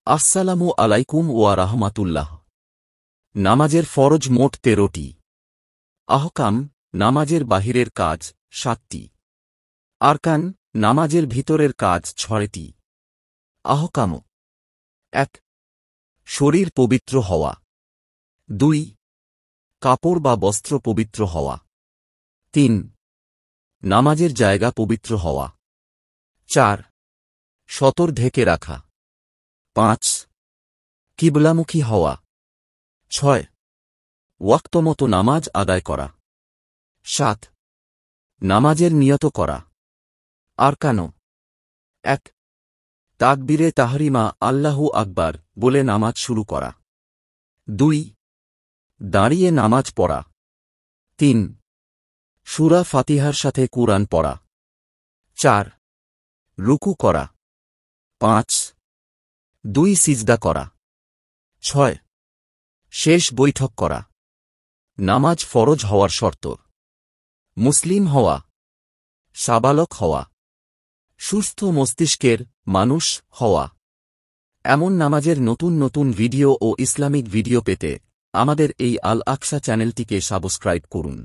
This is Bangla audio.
আসসালামু আলাইকুম ওয়া রাহমাতুল্লাহ। নামাজের ফরজ মোট ১৩টি। আহকাম, নামাজের বাহিরের কাজ ৭টি। আরকান, নামাজের ভিতরের কাজ ৬টি। আহকাম: ১. শরীর পবিত্র হওয়া। ২. কাপড় বা বস্ত্র পবিত্র হওয়া। ৩. নামাজের জায়গা পবিত্র হওয়া। ৪. সতর ঢেকে রাখা। ৫. কিবলামুখী হওয়া। ৬. ওয়াক্তমতো নামাজ আদায় করা। ৭. নামাজের নিয়ত করা। আরকান: ১. তাকবীরে তাহরিমা আল্লাহু আকবার বলে নামাজ শুরু করা। ২. দাঁড়িয়ে নামাজ পড়া। ৩. সূরা ফাতিহার সাথে কুরআন পড়া। ৪. রুকু করা। ৫. ২ সিজদা করা। ৬. শেষ বৈঠক করা। নামাজ ফরজ হওয়ার শর্ত: মুসলিম হওয়া, সাবালক হওয়া, সুস্থ মস্তিষ্কের মানুষ হওয়া। এমন নামাজের নতুন নতুন ভিডিও ও ইসলামিক ভিডিও পেতে আমাদের এই আল আকসা চ্যানেলটিকে সাবস্ক্রাইব করুন।